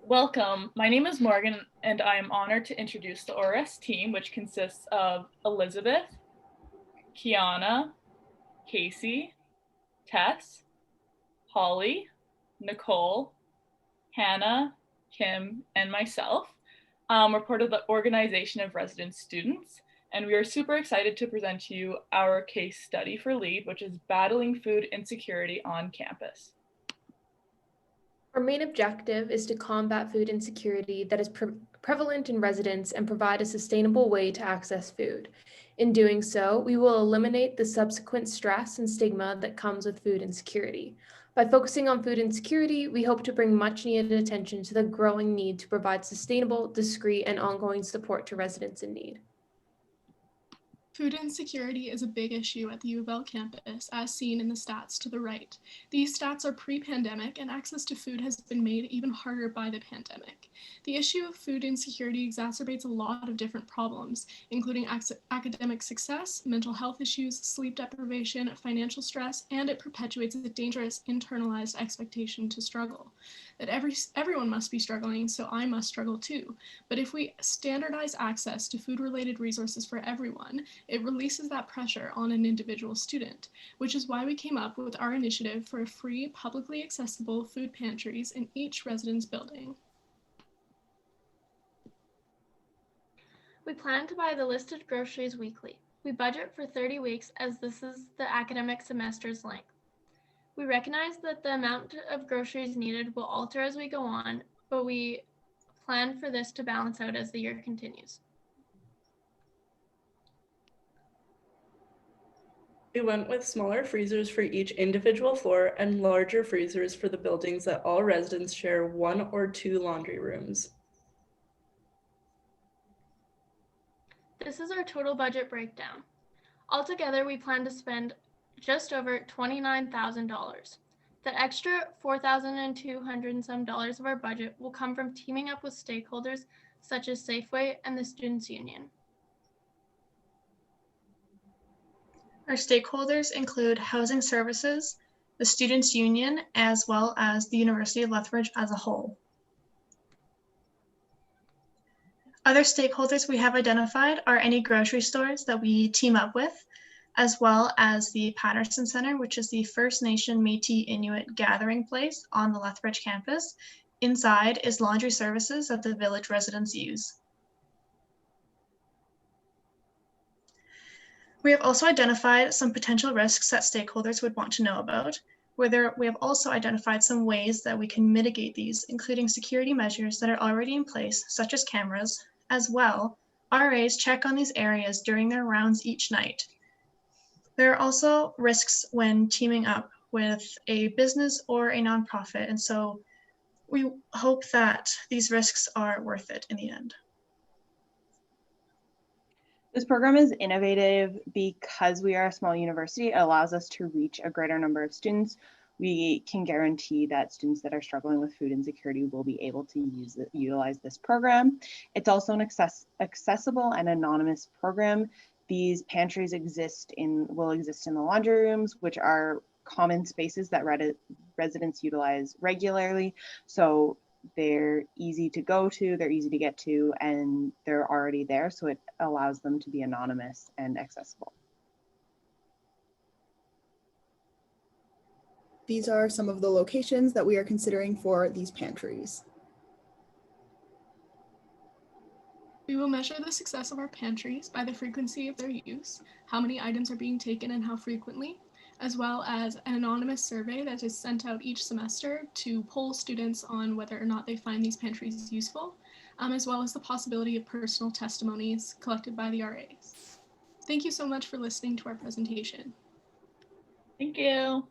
Welcome. My name is Morgan, and I am honored to introduce the ORS team, which consists of Elizabeth, Kiana, Casey, Tess, Holly, Nicole, Hannah, Kim, and myself. We're part of the Organization of Resident Students, and we are super excited to present to you our case study for LEAD, which is Battling Food Insecurity on Campus. Our main objective is to combat food insecurity that is prevalent in residents and provide a sustainable way to access food. In doing so, we will eliminate the subsequent stress and stigma that comes with food insecurity. By focusing on food insecurity, we hope to bring much needed attention to the growing need to provide sustainable, discreet, and ongoing support to residents in need. Food insecurity is a big issue at the U of L campus, as seen in the stats to the right. These stats are pre-pandemic, and access to food has been made even harder by the pandemic. The issue of food insecurity exacerbates a lot of different problems, including academic success, mental health issues, sleep deprivation, financial stress, and it perpetuates a dangerous internalized expectation to struggle. That everyone must be struggling, so I must struggle too. But if we standardize access to food-related resources for everyone, it releases that pressure on an individual student, which is why we came up with our initiative for free, publicly accessible food pantries in each residence building. We plan to buy the listed groceries weekly. We budget for 30 weeks as this is the academic semester's length. We recognize that the amount of groceries needed will alter as we go on, but we plan for this to balance out as the year continues. We went with smaller freezers for each individual floor and larger freezers for the buildings that all residents share 1 or 2 laundry rooms. This is our total budget breakdown. Altogether, we plan to spend just over $29,000. The extra $4,200 and some dollars of our budget will come from teaming up with stakeholders such as Safeway and the Students' Union. Our stakeholders include Housing Services, the Students' Union, as well as the University of Lethbridge as a whole. Other stakeholders we have identified are any grocery stores that we team up with, as well as the Patterson Center, which is the First Nation Métis Inuit gathering place on the Lethbridge campus. Inside is laundry services that the village residents use. We have also identified some potential risks that stakeholders would want to know about. We have also identified some ways that we can mitigate these, including security measures that are already in place, such as cameras. As well, RAs check on these areas during their rounds each night. There are also risks when teaming up with a business or a nonprofit, and so we hope that these risks are worth it in the end. This program is innovative because we are a small university. It allows us to reach a greater number of students. We can guarantee that students that are struggling with food insecurity will be able to utilize this program. It's also an accessible and anonymous program. These pantries will exist in the laundry rooms, which are common spaces that residents utilize regularly. So they're easy to go to, they're easy to get to, and they're already there. So it allows them to be anonymous and accessible. These are some of the locations that we are considering for these pantries. We will measure the success of our pantries by the frequency of their use, how many items are being taken and how frequently, as well as an anonymous survey that is sent out each semester to poll students on whether or not they find these pantries useful, as well as the possibility of personal testimonies collected by the RAs. Thank you so much for listening to our presentation. Thank you.